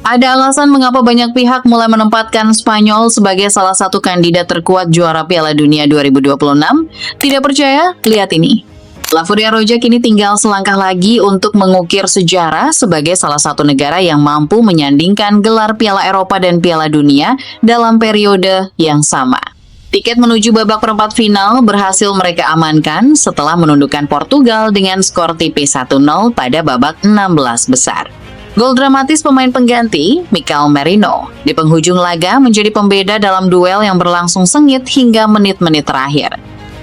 Ada alasan mengapa banyak pihak mulai menempatkan Spanyol sebagai salah satu kandidat terkuat juara Piala Dunia 2026. Tidak percaya? Lihat ini. La Furia-Roja kini tinggal selangkah lagi untuk mengukir sejarah sebagai salah satu negara yang mampu menyandingkan gelar Piala Eropa dan Piala Dunia dalam periode yang sama. Tiket menuju babak perempat final berhasil mereka amankan setelah menundukkan Portugal dengan skor tipis 1-0 pada babak 16 besar. Gol dramatis pemain pengganti, Mikel Merino, di penghujung laga menjadi pembeda dalam duel yang berlangsung sengit hingga menit-menit terakhir.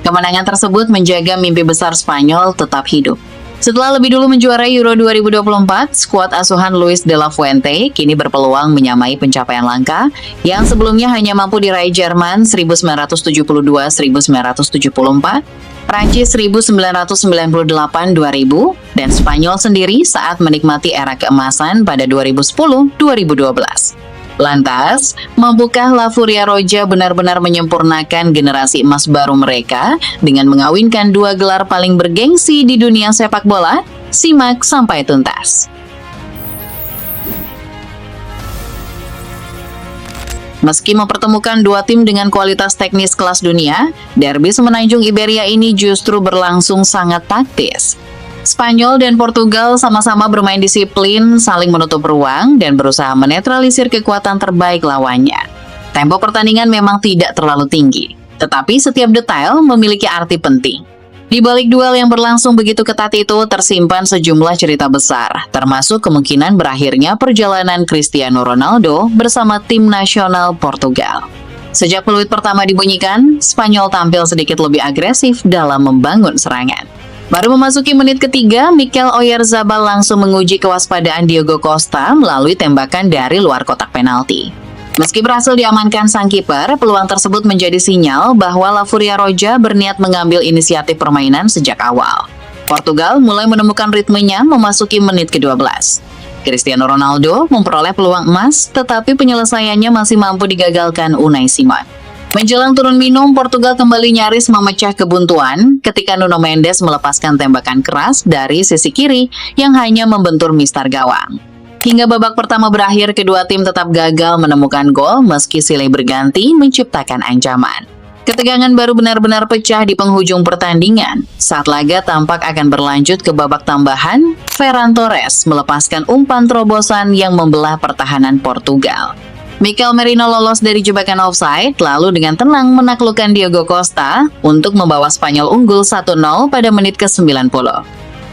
Kemenangan tersebut menjaga mimpi besar Spanyol tetap hidup. Setelah lebih dulu menjuarai Euro 2024, skuad asuhan Luis de la Fuente kini berpeluang menyamai pencapaian langka yang sebelumnya hanya mampu diraih Jerman 1972-1974, Prancis 1998-2000, dan Spanyol sendiri saat menikmati era keemasan pada 2010-2012. Lantas, mampukah La Furia-Roja benar-benar menyempurnakan generasi emas baru mereka dengan mengawinkan dua gelar paling bergengsi di dunia sepak bola? Simak sampai tuntas. Meski mempertemukan dua tim dengan kualitas teknis kelas dunia, derby semenanjung Iberia ini justru berlangsung sangat taktis. Spanyol dan Portugal sama-sama bermain disiplin, saling menutup ruang, dan berusaha menetralisir kekuatan terbaik lawannya. Tempo pertandingan memang tidak terlalu tinggi, tetapi setiap detail memiliki arti penting. Di balik duel yang berlangsung begitu ketat itu tersimpan sejumlah cerita besar, termasuk kemungkinan berakhirnya perjalanan Cristiano Ronaldo bersama tim nasional Portugal. Sejak peluit pertama dibunyikan, Spanyol tampil sedikit lebih agresif dalam membangun serangan. Baru memasuki menit ketiga, Mikel Oyarzabal langsung menguji kewaspadaan Diogo Costa melalui tembakan dari luar kotak penalti. Meski berhasil diamankan sang kiper, peluang tersebut menjadi sinyal bahwa La Furia-Roja berniat mengambil inisiatif permainan sejak awal. Portugal mulai menemukan ritmenya memasuki menit ke-12. Cristiano Ronaldo memperoleh peluang emas, tetapi penyelesaiannya masih mampu digagalkan Unai Simon. Menjelang turun minum, Portugal kembali nyaris memecah kebuntuan ketika Nuno Mendes melepaskan tembakan keras dari sisi kiri yang hanya membentur mistar gawang. Hingga babak pertama berakhir, kedua tim tetap gagal menemukan gol meski silih berganti menciptakan ancaman. Ketegangan baru benar-benar pecah di penghujung pertandingan. Saat laga tampak akan berlanjut ke babak tambahan, Ferran Torres melepaskan umpan terobosan yang membelah pertahanan Portugal. Mikel Merino lolos dari jebakan offside, lalu dengan tenang menaklukkan Diogo Costa untuk membawa Spanyol unggul 1-0 pada menit ke-90.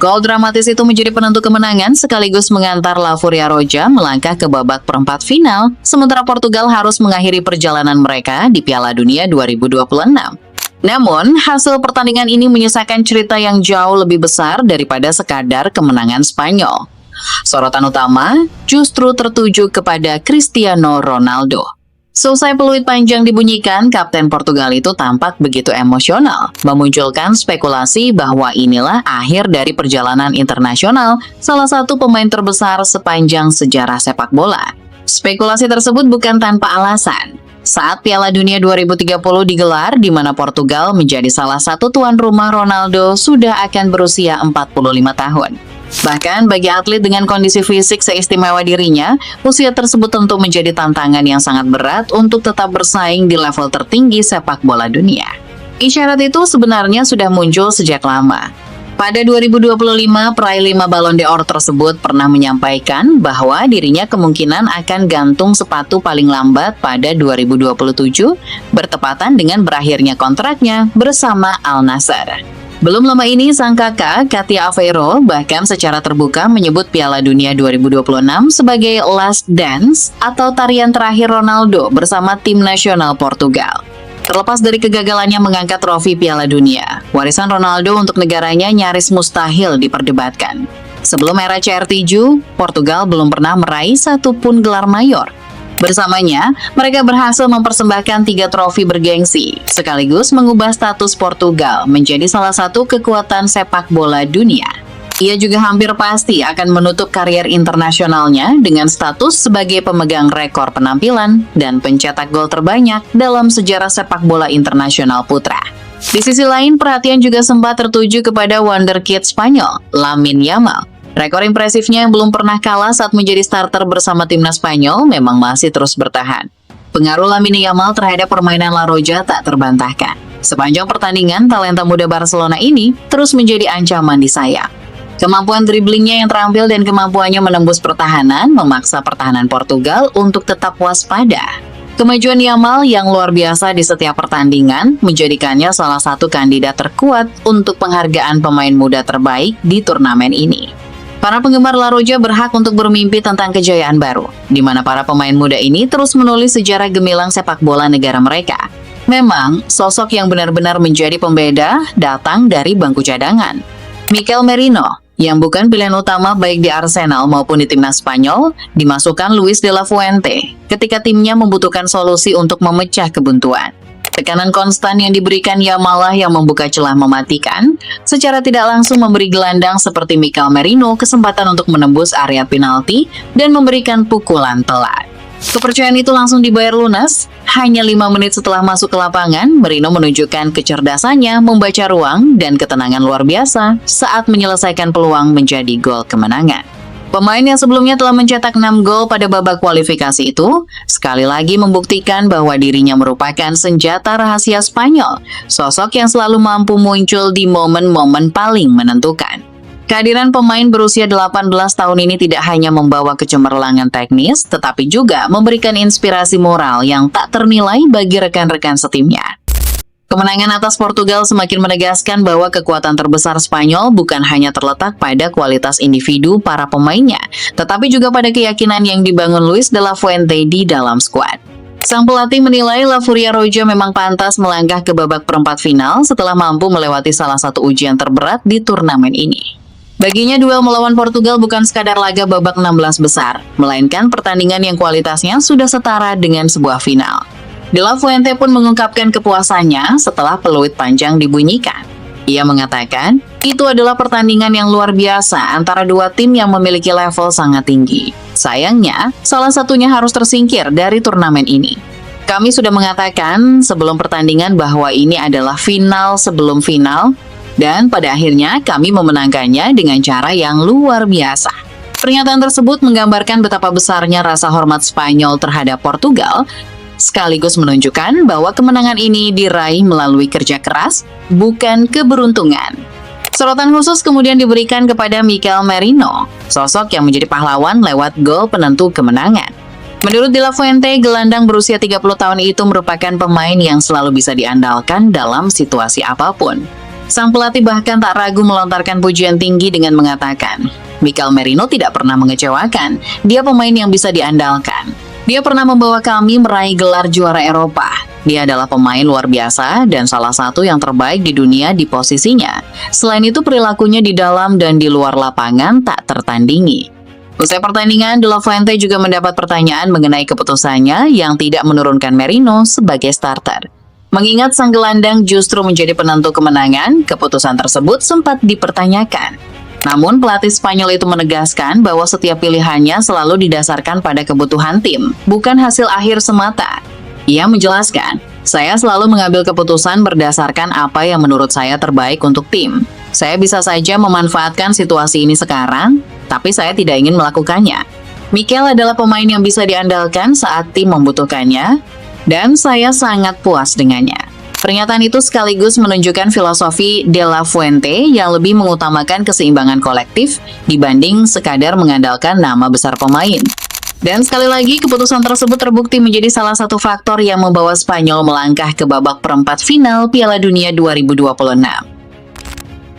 Gol dramatis itu menjadi penentu kemenangan sekaligus mengantar La Furia-Roja melangkah ke babak perempat final, sementara Portugal harus mengakhiri perjalanan mereka di Piala Dunia 2026. Namun, hasil pertandingan ini menyisakan cerita yang jauh lebih besar daripada sekadar kemenangan Spanyol. Sorotan utama justru tertuju kepada Cristiano Ronaldo. Selesai peluit panjang dibunyikan, Kapten Portugal itu tampak begitu emosional, memunculkan spekulasi bahwa inilah akhir dari perjalanan internasional salah satu pemain terbesar sepanjang sejarah sepak bola. Spekulasi tersebut bukan tanpa alasan. Saat Piala Dunia 2030 digelar, di mana Portugal menjadi salah satu tuan rumah, Ronaldo sudah akan berusia 45 tahun. Bahkan bagi atlet dengan kondisi fisik seistimewa dirinya, usia tersebut tentu menjadi tantangan yang sangat berat untuk tetap bersaing di level tertinggi sepak bola dunia. Isyarat itu sebenarnya sudah muncul sejak lama. Pada 2025, peraih 5 Ballon d'Or tersebut pernah menyampaikan bahwa dirinya kemungkinan akan gantung sepatu paling lambat pada 2027, bertepatan dengan berakhirnya kontraknya bersama Al Nassr. Belum lama ini, sang kakak, Katia Aveiro, bahkan secara terbuka menyebut Piala Dunia 2026 sebagai last dance atau tarian terakhir Ronaldo bersama tim nasional Portugal. Terlepas dari kegagalannya mengangkat trofi Piala Dunia, warisan Ronaldo untuk negaranya nyaris mustahil diperdebatkan. Sebelum era CR7, Portugal belum pernah meraih satupun gelar mayor. Bersamanya, mereka berhasil mempersembahkan 3 trofi bergengsi, sekaligus mengubah status Portugal menjadi salah satu kekuatan sepak bola dunia. Ia juga hampir pasti akan menutup karier internasionalnya dengan status sebagai pemegang rekor penampilan dan pencetak gol terbanyak dalam sejarah sepak bola internasional putra. Di sisi lain, perhatian juga sempat tertuju kepada wonderkid Spanyol, Lamine Yamal. Rekor impresifnya yang belum pernah kalah saat menjadi starter bersama timnas Spanyol memang masih terus bertahan. Pengaruh Lamine Yamal terhadap permainan La Roja tak terbantahkan. Sepanjang pertandingan, talenta muda Barcelona ini terus menjadi ancaman di sayap. Kemampuan driblingnya yang terampil dan kemampuannya menembus pertahanan memaksa pertahanan Portugal untuk tetap waspada. Kemajuan Yamal yang luar biasa di setiap pertandingan menjadikannya salah satu kandidat terkuat untuk penghargaan pemain muda terbaik di turnamen ini. Para penggemar La Roja berhak untuk bermimpi tentang kejayaan baru, di mana para pemain muda ini terus menulis sejarah gemilang sepak bola negara mereka. Memang, sosok yang benar-benar menjadi pembeda datang dari bangku cadangan. Mikel Merino, yang bukan pilihan utama baik di Arsenal maupun di timnas Spanyol, dimasukkan Luis de la Fuente ketika timnya membutuhkan solusi untuk memecah kebuntuan. Tekanan konstan yang diberikan Yamal yang membuka celah mematikan, secara tidak langsung memberi gelandang seperti Mikel Merino kesempatan untuk menembus area penalti dan memberikan pukulan telat. Kepercayaan itu langsung dibayar lunas. Hanya 5 menit setelah masuk ke lapangan, Merino menunjukkan kecerdasannya membaca ruang dan ketenangan luar biasa saat menyelesaikan peluang menjadi gol kemenangan. Pemain yang sebelumnya telah mencetak 6 gol pada babak kualifikasi itu, sekali lagi membuktikan bahwa dirinya merupakan senjata rahasia Spanyol, sosok yang selalu mampu muncul di momen-momen paling menentukan. Kehadiran pemain berusia 18 tahun ini tidak hanya membawa kecemerlangan teknis, tetapi juga memberikan inspirasi moral yang tak ternilai bagi rekan-rekan setimnya. Kemenangan atas Portugal semakin menegaskan bahwa kekuatan terbesar Spanyol bukan hanya terletak pada kualitas individu para pemainnya, tetapi juga pada keyakinan yang dibangun Luis de la Fuente di dalam skuad. Sang pelatih menilai La Furia Roja memang pantas melangkah ke babak perempat final setelah mampu melewati salah satu ujian terberat di turnamen ini. Baginya duel melawan Portugal bukan sekadar laga babak 16 besar, melainkan pertandingan yang kualitasnya sudah setara dengan sebuah final. De la Fuente pun mengungkapkan kepuasannya setelah peluit panjang dibunyikan. Ia mengatakan, itu adalah pertandingan yang luar biasa antara dua tim yang memiliki level sangat tinggi. Sayangnya, salah satunya harus tersingkir dari turnamen ini. Kami sudah mengatakan sebelum pertandingan bahwa ini adalah final sebelum final, dan pada akhirnya kami memenangkannya dengan cara yang luar biasa. Pernyataan tersebut menggambarkan betapa besarnya rasa hormat Spanyol terhadap Portugal, sekaligus menunjukkan bahwa kemenangan ini diraih melalui kerja keras, bukan keberuntungan. Sorotan khusus kemudian diberikan kepada Mikel Merino, sosok yang menjadi pahlawan lewat gol penentu kemenangan. Menurut De La Fuente, gelandang berusia 30 tahun itu merupakan pemain yang selalu bisa diandalkan dalam situasi apapun. Sang pelatih bahkan tak ragu melontarkan pujian tinggi dengan mengatakan, Mikel Merino tidak pernah mengecewakan, dia pemain yang bisa diandalkan. Dia pernah membawa kami meraih gelar juara Eropa. Dia adalah pemain luar biasa dan salah satu yang terbaik di dunia di posisinya. Selain itu, perilakunya di dalam dan di luar lapangan tak tertandingi. Usai pertandingan, De La Fuente juga mendapat pertanyaan mengenai keputusannya yang tidak menurunkan Merino sebagai starter. Mengingat sang gelandang justru menjadi penentu kemenangan, keputusan tersebut sempat dipertanyakan. Namun, pelatih Spanyol itu menegaskan bahwa setiap pilihannya selalu didasarkan pada kebutuhan tim, bukan hasil akhir semata. Ia menjelaskan, saya selalu mengambil keputusan berdasarkan apa yang menurut saya terbaik untuk tim. Saya bisa saja memanfaatkan situasi ini sekarang, tapi saya tidak ingin melakukannya. Mikel adalah pemain yang bisa diandalkan saat tim membutuhkannya, dan saya sangat puas dengannya. Pernyataan itu sekaligus menunjukkan filosofi De La Fuente yang lebih mengutamakan keseimbangan kolektif dibanding sekadar mengandalkan nama besar pemain. Dan sekali lagi, keputusan tersebut terbukti menjadi salah satu faktor yang membawa Spanyol melangkah ke babak perempat final Piala Dunia 2026.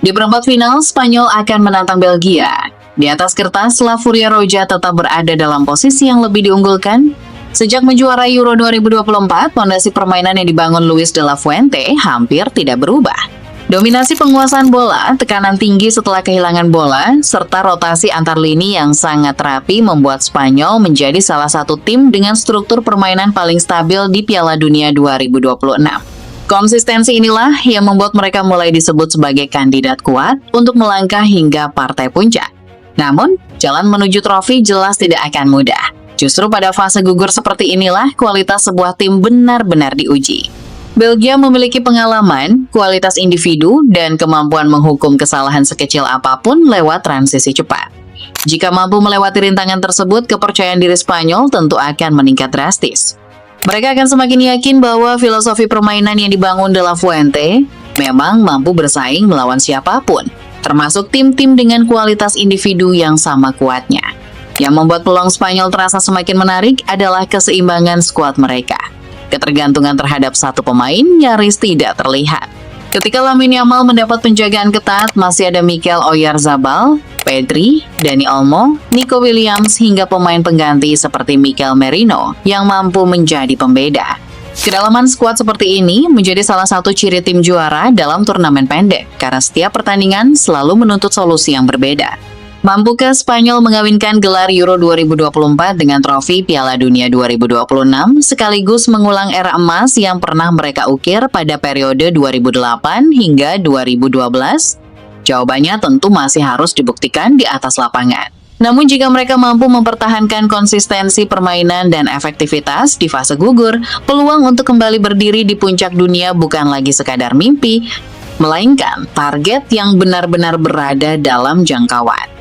Di perempat final, Spanyol akan menantang Belgia. Di atas kertas, La Furia Roja tetap berada dalam posisi yang lebih diunggulkan. Sejak menjuarai Euro 2024, fondasi permainan yang dibangun Luis de la Fuente hampir tidak berubah. Dominasi penguasaan bola, tekanan tinggi setelah kehilangan bola, serta rotasi antar lini yang sangat rapi membuat Spanyol menjadi salah satu tim dengan struktur permainan paling stabil di Piala Dunia 2026. Konsistensi inilah yang membuat mereka mulai disebut sebagai kandidat kuat untuk melangkah hingga partai puncak. Namun, jalan menuju trofi jelas tidak akan mudah. Justru pada fase gugur seperti inilah kualitas sebuah tim benar-benar diuji. Belgia memiliki pengalaman, kualitas individu, dan kemampuan menghukum kesalahan sekecil apapun lewat transisi cepat. Jika mampu melewati rintangan tersebut, kepercayaan diri Spanyol tentu akan meningkat drastis. Mereka akan semakin yakin bahwa filosofi permainan yang dibangun De La Fuente memang mampu bersaing melawan siapapun, termasuk tim-tim dengan kualitas individu yang sama kuatnya. Yang membuat peluang Spanyol terasa semakin menarik adalah keseimbangan skuad mereka. Ketergantungan terhadap satu pemain nyaris tidak terlihat. Ketika Lamine Yamal mendapat penjagaan ketat, masih ada Mikel Oyarzabal, Pedri, Dani Olmo, Nico Williams, hingga pemain pengganti seperti Mikel Merino yang mampu menjadi pembeda. Kedalaman skuad seperti ini menjadi salah satu ciri tim juara dalam turnamen pendek, karena setiap pertandingan selalu menuntut solusi yang berbeda. Mampukah Spanyol mengawinkan gelar Euro 2024 dengan trofi Piala Dunia 2026 sekaligus mengulang era emas yang pernah mereka ukir pada periode 2008 hingga 2012? Jawabannya tentu masih harus dibuktikan di atas lapangan. Namun jika mereka mampu mempertahankan konsistensi permainan dan efektivitas di fase gugur, peluang untuk kembali berdiri di puncak dunia bukan lagi sekadar mimpi, melainkan target yang benar-benar berada dalam jangkauan.